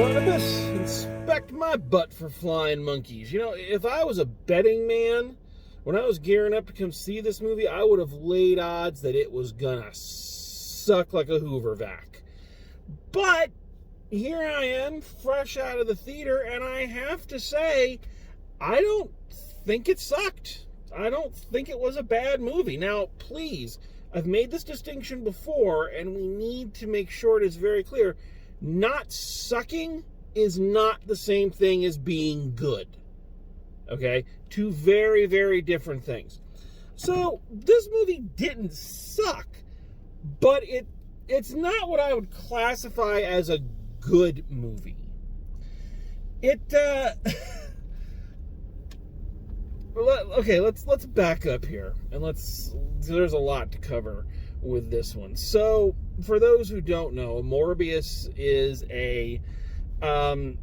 Barnabas, inspect my butt for flying monkeys. You know, if I was a betting man, when I was gearing up to come see this movie, I would have laid odds that it was gonna suck like a Hoover vac. But here I am, fresh out of the theater, and I have to say, I don't think it sucked. I don't think it was a bad movie. Now, please, I've made this distinction before, and we need to make sure it is very clear. Not sucking is not the same thing as being good. Okay? Two very, very different things. So, this movie didn't suck, but it's not what I would classify as a good movie. Okay, let's back up here, and there's a lot to cover with this one. So, for those who don't know, Morbius is a kind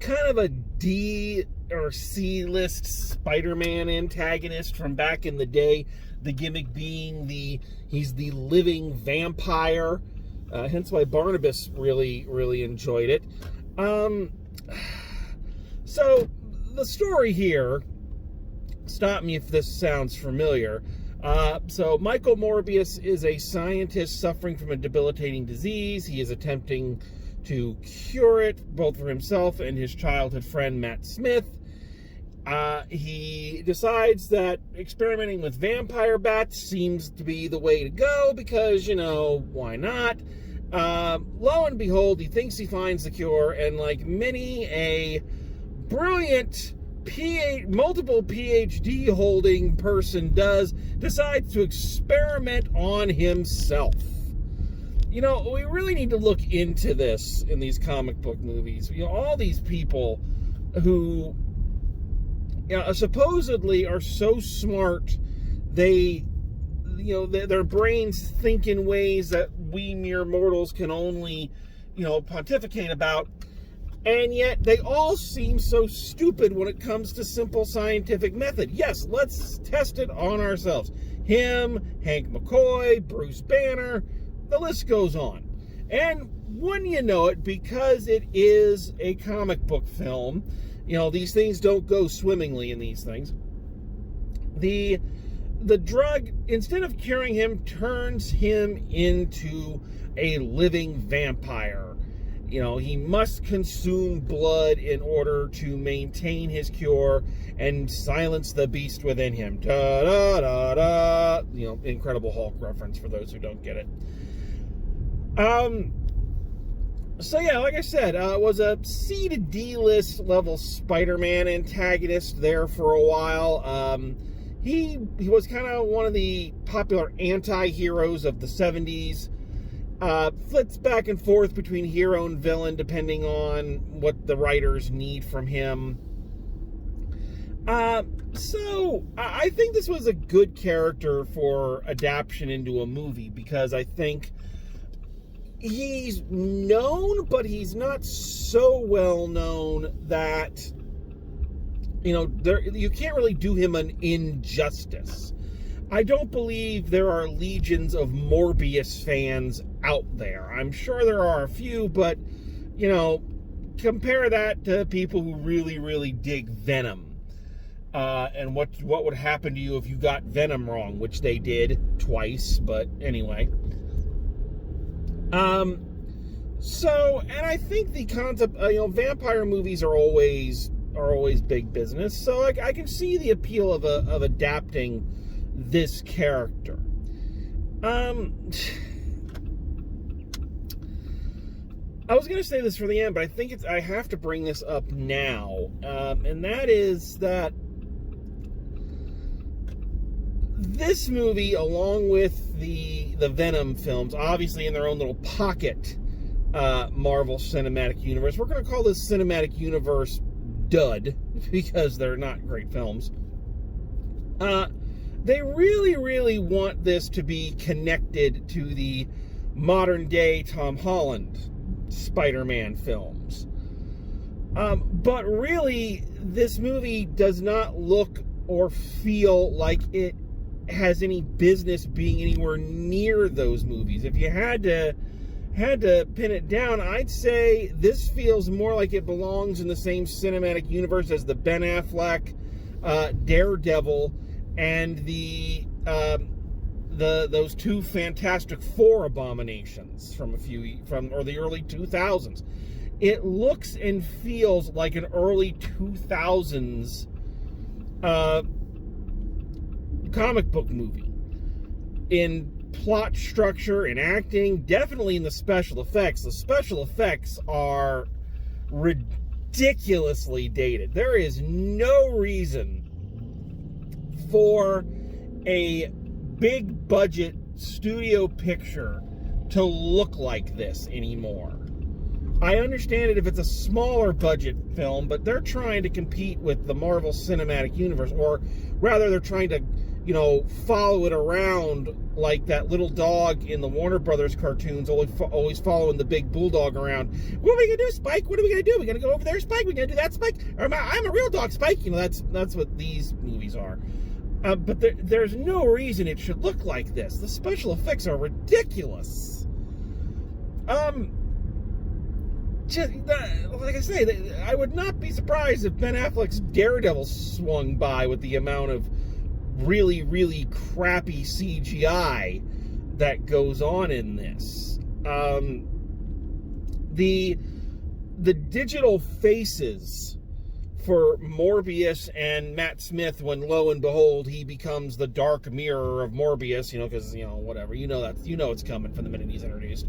of a D or C list Spider-Man antagonist from back in the day. The gimmick being he's the living vampire, hence why Barnabas really enjoyed it. So the story here, stop me if this sounds familiar. So Michael Morbius is a scientist suffering from a debilitating disease. He is attempting to cure it, both for himself and his childhood friend Matt Smith. He decides that experimenting with vampire bats seems to be the way to go because, why not? Lo and behold, he thinks he finds the cure, and like many a brilliant multiple PhD holding person decides to experiment on himself. We really need to look into this in these comic book movies. All these people who supposedly are so smart, their brains think in ways that we mere mortals can only, pontificate about. And yet, they all seem so stupid when it comes to simple scientific method. Yes, let's test it on ourselves. Him, Hank McCoy, Bruce Banner, the list goes on. And wouldn't you know it, because it is a comic book film, these things don't go swimmingly in these things. The drug, instead of curing him, turns him into a living vampire. He must consume blood in order to maintain his cure and silence the beast within him. Da da da da. Incredible Hulk reference for those who don't get it. So yeah, like I said, was a C to D list level Spider-Man antagonist there for a while. He was kind of one of the popular anti-heroes of the 70s. Flits back and forth between hero and villain depending on what the writers need from him. So I think this was a good character for adaptation into a movie, because I think he's known, but he's not so well known that, you can't really do him an injustice. I don't believe there are legions of Morbius fans out there. I'm sure there are a few, but, compare that to people who really dig Venom. And what would happen to you if you got Venom wrong, which they did twice, but anyway. So, and I think the concept, vampire movies are always big business, so I can see the appeal of adapting this character. I was going to say this for the end, but I think I have to bring this up now, and that is that this movie, along with the Venom films, obviously in their own little pocket Marvel Cinematic Universe, we're going to call this Cinematic Universe dud, because they're not great films. They really want this to be connected to the modern-day Tom Holland Spider-Man films. But really, this movie does not look or feel like it has any business being anywhere near those movies. If you had to had to pin it down, I'd say this feels more like it belongs in the same cinematic universe as the Ben Affleck Daredevil and those two Fantastic Four abominations from the early 2000s. It looks and feels like an early 2000s comic book movie in plot structure and acting, definitely in the special effects. The special effects are ridiculously dated. There is no reason for a big budget studio picture to look like this anymore. I understand it if it's a smaller budget film, but they're trying to compete with the Marvel Cinematic Universe, or rather they're trying to, follow it around like that little dog in the Warner Brothers cartoons, always following the big bulldog around. What are we gonna do, Spike? What are we gonna do? We gonna go over there, Spike? We gonna do that, Spike? Or I'm a real dog, Spike. That's what these movies are. But there's no reason it should look like this. The special effects are ridiculous. Like I say, I would not be surprised if Ben Affleck's Daredevil swung by with the amount of really, really crappy CGI that goes on in this. The digital faces for Morbius and Matt Smith, when lo and behold he becomes the dark mirror of Morbius, because whatever, it's coming from the minute he's introduced.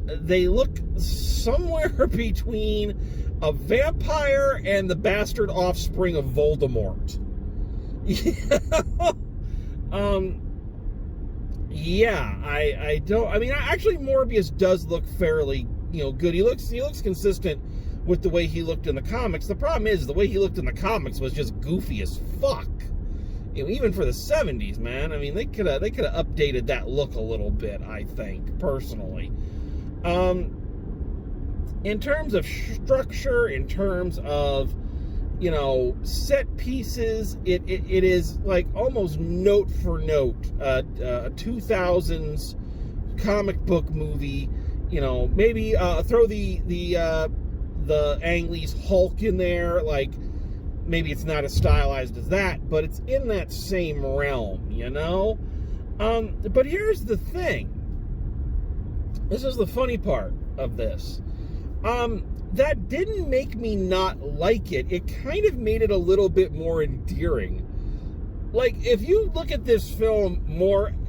They look somewhere between a vampire and the bastard offspring of Voldemort. Actually Morbius does look fairly, good. He looks consistent with the way he looked in the comics. The problem is the way he looked in the comics was just goofy as fuck. Even for the 70s, man. I mean, they could have updated that look a little bit, I think, personally. In terms of structure, in terms of, set pieces, it is like almost note for note a 2000s comic book movie. Maybe throw the Ang Lee's Hulk in there. Like, maybe it's not as stylized as that, but it's in that same realm, But here's the thing. This is the funny part of this. That didn't make me not like it. It kind of made it a little bit more endearing. Like, if you look at this film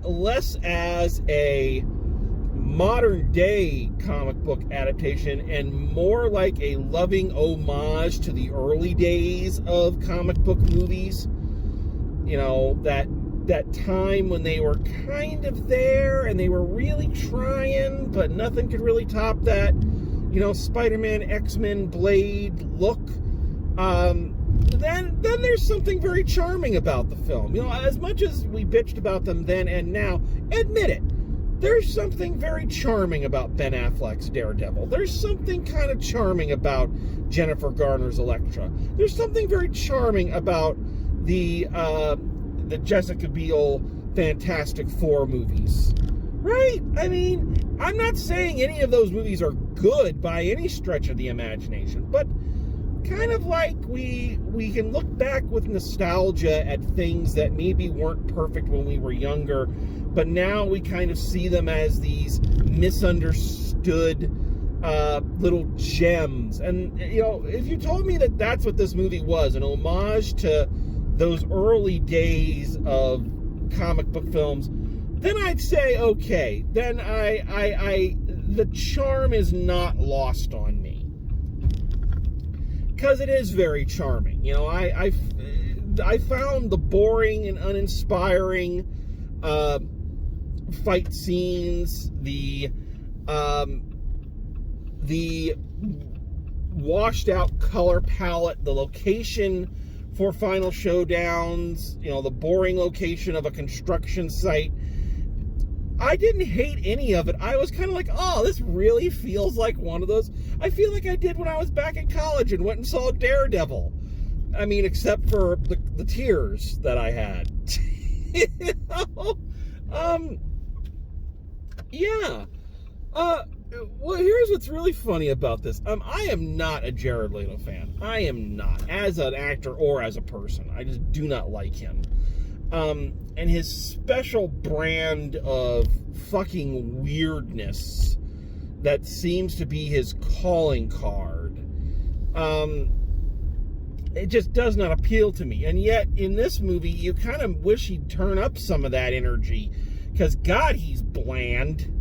less as a modern day comic book adaptation and more like a loving homage to the early days of comic book movies, that time when they were kind of there and they were really trying, but nothing could really top that, Spider-Man, X-Men, Blade look, then there's something very charming about the film. As much as we bitched about them then and now, admit it, there's something very charming about Ben Affleck's Daredevil. There's something kind of charming about Jennifer Garner's Elektra. There's something very charming about the Jessica Biel Fantastic Four movies. Right? I mean, I'm not saying any of those movies are good by any stretch of the imagination, but kind of like we can look back with nostalgia at things that maybe weren't perfect when we were younger, but now we kind of see them as these misunderstood little gems. And, if you told me that that's what this movie was, an homage to those early days of comic book films, then I'd say, okay, then the charm is not lost on me. Because it is very charming. I found the boring and uninspiring fight scenes, the washed out color palette, the location for final showdowns, the boring location of a construction site. I didn't hate any of it. I was kind of like, oh, this really feels like one of those. I feel like I did when I was back in college and went and saw Daredevil. I mean, except for the tears that I had. Yeah. Well, here's what's really funny about this. I am not a Jared Leto fan. I am not, as an actor or as a person. I just do not like him. And his special brand of fucking weirdness that seems to be his calling card, it just does not appeal to me. And yet, in this movie, you kind of wish he'd turn up some of that energy, because God, he's bland.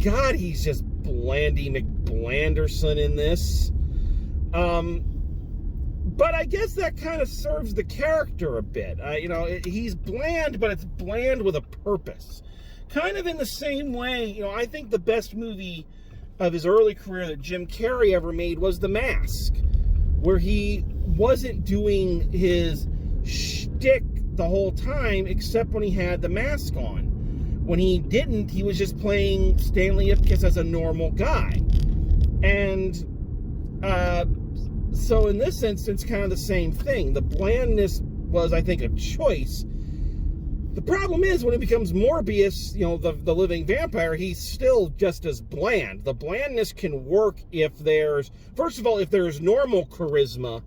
God, he's just Blandy McBlanderson in this. But I guess that kind of serves the character a bit. He's bland, but it's bland with a purpose. Kind of in the same way, I think the best movie of his early career that Jim Carrey ever made was The Mask, where he wasn't doing his shtick the whole time, except when he had the mask on. When he didn't, he was just playing Stanley Ipkiss as a normal guy. And so in this instance, kind of the same thing. The blandness was, I think, a choice. The problem is, when it becomes Morbius, the living vampire, he's still just as bland. The blandness can work if there's, first of all, if there's normal charisma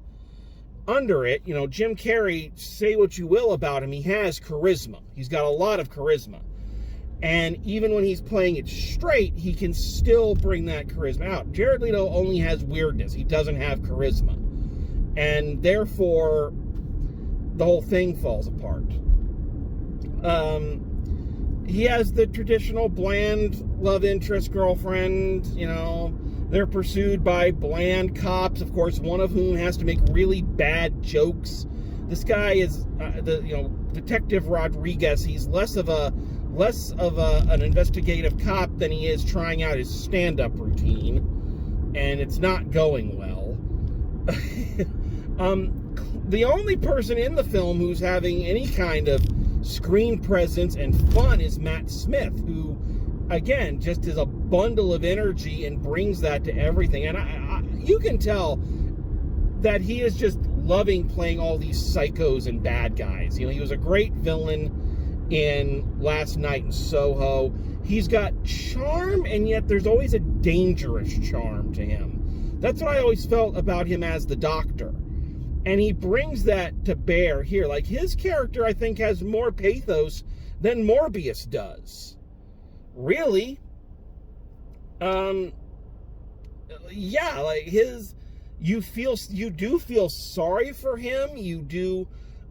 under it. Jim Carrey, say what you will about him, he has charisma. He's got a lot of charisma. And even when he's playing it straight, he can still bring that charisma out. Jared Leto only has weirdness. He doesn't have charisma. And therefore, the whole thing falls apart. He has the traditional bland love interest girlfriend. They're pursued by bland cops, of course, one of whom has to make really bad jokes. This guy is, Detective Rodriguez. He's less of an investigative cop than he is trying out his stand-up routine, and it's not going well. The only person in the film who's having any kind of screen presence and fun is Matt Smith, who, again, just is a bundle of energy and brings that to everything. And you can tell that he is just loving playing all these psychos and bad guys. He was a great villain in Last Night in Soho. He's got charm, and yet there's always a dangerous charm to him. That's what I always felt about him as the Doctor. And he brings that to bear here. Like, his character, I think, has more pathos than Morbius does. Really. Yeah, like you do feel sorry for him. You do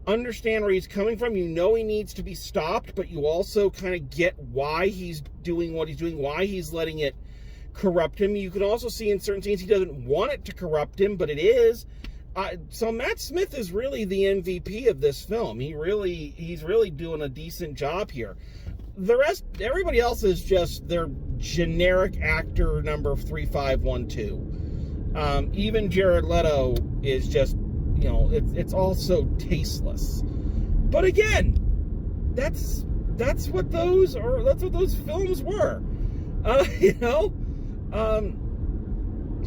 understand where he's coming from. He needs to be stopped, but you also kind of get why he's doing what he's doing, why he's letting it corrupt him. You can also see in certain scenes he doesn't want it to corrupt him, but it is. So Matt Smith is really the MVP of this film. He's really doing a decent job here. The rest, everybody else is just their generic actor number 3512. Even Jared Leto is just, it's all so tasteless. But again, that's what those films were.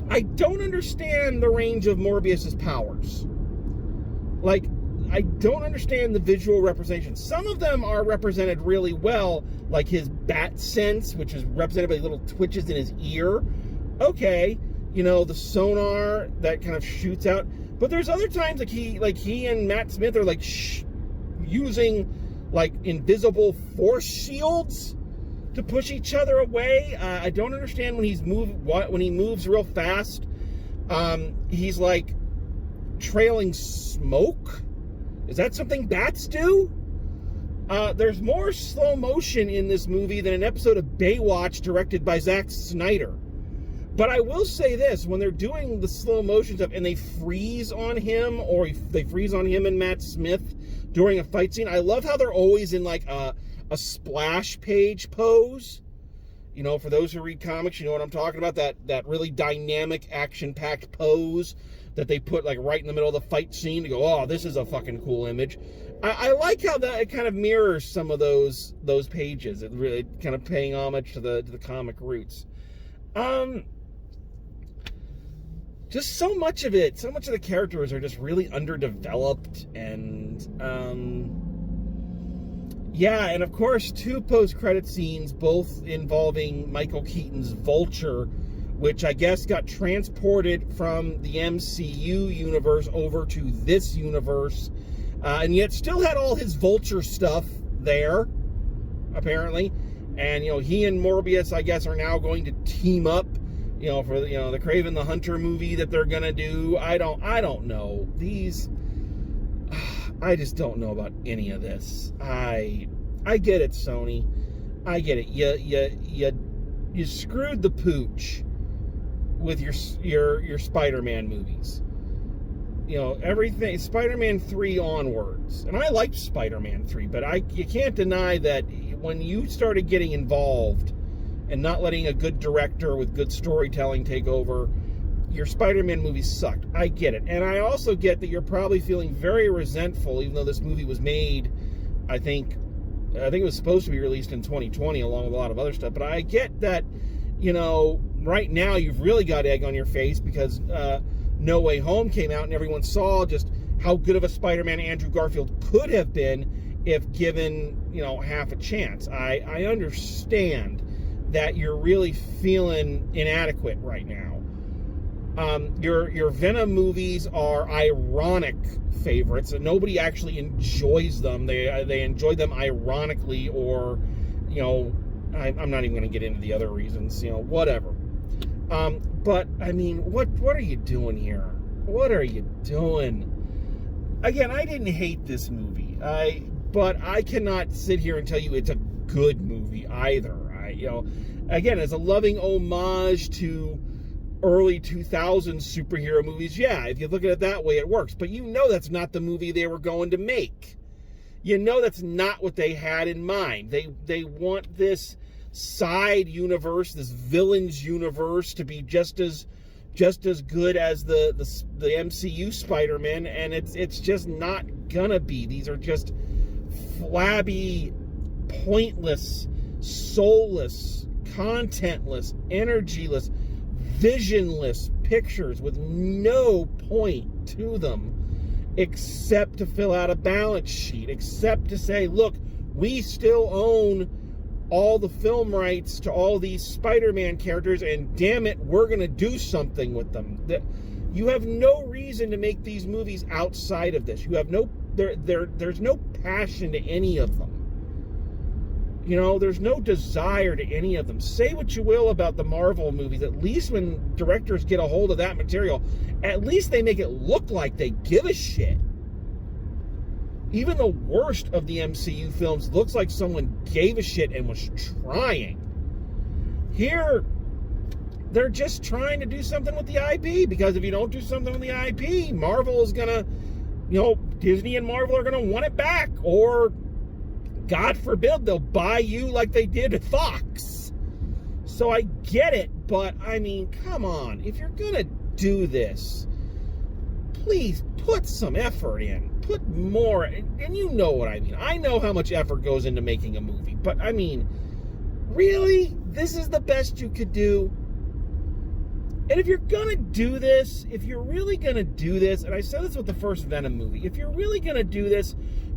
I don't understand the range of Morbius's powers. Like, I don't understand the visual representation. Some of them are represented really well, like his bat sense, which is represented by little twitches in his ear. Okay, the sonar that kind of shoots out. But there's other times he and Matt Smith are using invisible force shields to push each other away. I don't understand when when he moves real fast. He's like trailing smoke. Is that something bats do? There's more slow motion in this movie than an episode of Baywatch directed by Zack Snyder. But I will say this, when they're doing the slow motion stuff and they freeze on him, or they freeze on him and Matt Smith during a fight scene, I love how they're always in a splash page pose. For those who read comics, you know what I'm talking about, that really dynamic, action-packed pose that they put right in the middle of the fight scene to go, oh, this is a fucking cool image. I like how that it kind of mirrors some of those pages. It really kind of paying homage to the comic roots. Just so much of the characters are just really underdeveloped, and Yeah, and of course, 2 post-credit scenes, both involving Michael Keaton's Vulture, which I guess got transported from the MCU universe over to this universe, and yet still had all his Vulture stuff there, apparently. And, he and Morbius, I guess, are now going to team up, for, the Kraven the Hunter movie that they're going to do. I don't know. I just don't know about any of this. I get it, Sony. I get it. You screwed the pooch with your Spider-Man movies. Everything Spider-Man 3 onwards. And I liked Spider-Man 3, but you can't deny that when you started getting involved and not letting a good director with good storytelling take over, your Spider-Man movies sucked. I get it. And I also get that you're probably feeling very resentful, even though this movie was made, I think it was supposed to be released in 2020 along with a lot of other stuff. But I get that, right now you've really got egg on your face because No Way Home came out and everyone saw just how good of a Spider-Man Andrew Garfield could have been if given, half a chance. I understand that you're really feeling inadequate right now. Your Venom movies are ironic favorites, and nobody actually enjoys them. They enjoy them ironically, or I'm not even going to get into the other reasons. Whatever. But I mean, what are you doing here? What are you doing? Again, I didn't hate this movie. But I cannot sit here and tell you it's a good movie either. Again, as a loving homage to early 2000s superhero movies, yeah, if you look at it that way, it works. But that's not the movie they were going to make. That's not what they had in mind. They want this side universe, this villains universe, to be just as good as the MCU Spider-Man, and it's just not gonna be. These are just flabby, pointless, soulless, contentless, energyless, visionless pictures with no point to them except to fill out a balance sheet, except to say, look, we still own all the film rights to all these Spider-Man characters, and damn it, we're going to do something with them. You have no reason to make these movies outside of this. You have there's no passion to any of them. There's no desire to any of them. Say what you will about the Marvel movies. At least when directors get a hold of that material, at least they make it look like they give a shit. Even the worst of the MCU films looks like someone gave a shit and was trying. Here, they're just trying to do something with the IP, because if you don't do something with the IP, Marvel is gonna, Disney and Marvel are gonna want it back, or God forbid, they'll buy you like they did with Fox. So I get it, but I mean, come on. If you're gonna do this, please put some effort in. Put more, and you know what I mean. I know how much effort goes into making a movie, but I mean, really? This is the best you could do? And if you're gonna do this, if you're really gonna do this, and I said this with the first Venom movie, if you're really gonna do this,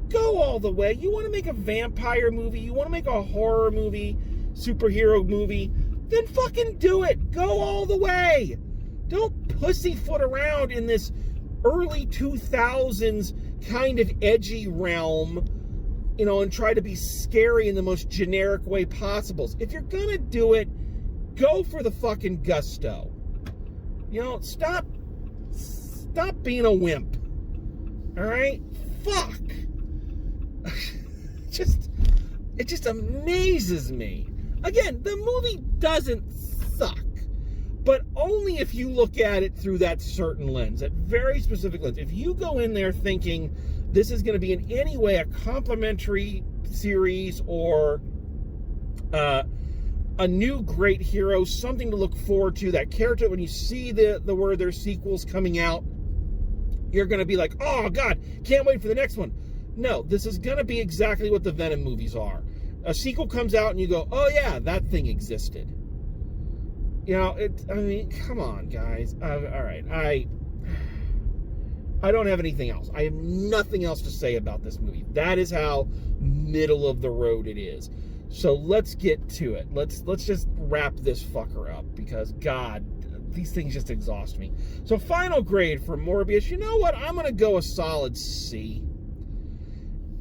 go all the way. You want to make a vampire movie, you want to make a horror movie, superhero movie, then fucking do it. Go all the way. Don't pussyfoot around in this early 2000s kind of edgy realm, and try to be scary in the most generic way possible. If you're gonna do it, go for the fucking gusto. Stop being a wimp. All right? Fuck. It just amazes me. Again, the movie doesn't suck, but only if you look at it through that certain lens, that very specific lens. If you go in there thinking this is going to be in any way a complimentary series or a new great hero, something to look forward to, that character, when you see the word there's sequels coming out, you're going to be like, oh God, can't wait for the next one. No, this is going to be exactly what the Venom movies are. A sequel comes out and you go, oh yeah, that thing existed. I mean, come on, guys. All right, I don't have anything else. I have nothing else to say about this movie. That is how middle of the road it is. So let's get to it. Let's just wrap this fucker up, because God, these things just exhaust me. So final grade for Morbius, you know what? I'm going to go a solid C.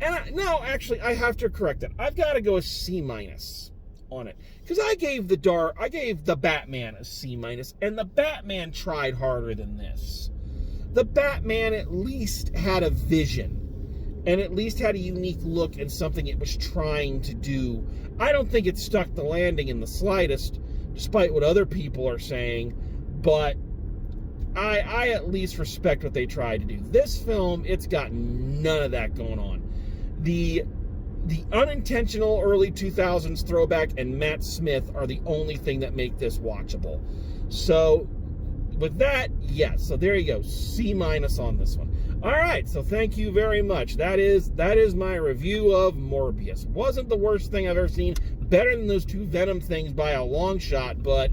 And no, actually, I have to correct it. I've got to go a C- on it, because I gave the Batman a C-, and the Batman tried harder than this. The Batman at least had a vision, and at least had a unique look and something it was trying to do. I don't think it stuck the landing in the slightest, despite what other people are saying, but I at least respect what they tried to do. This film, it's got none of that going on. The unintentional early 2000s throwback and Matt Smith are the only thing that make this watchable. So with that, yes. So there you go, C- on this one. All right, so thank you very much. That is my review of Morbius. Wasn't the worst thing I've ever seen. Better than those two Venom things by a long shot, but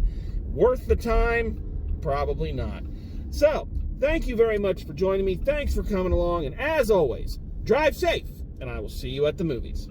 worth the time? Probably not. So thank you very much for joining me. Thanks for coming along, and as always, drive safe, and I will see you at the movies.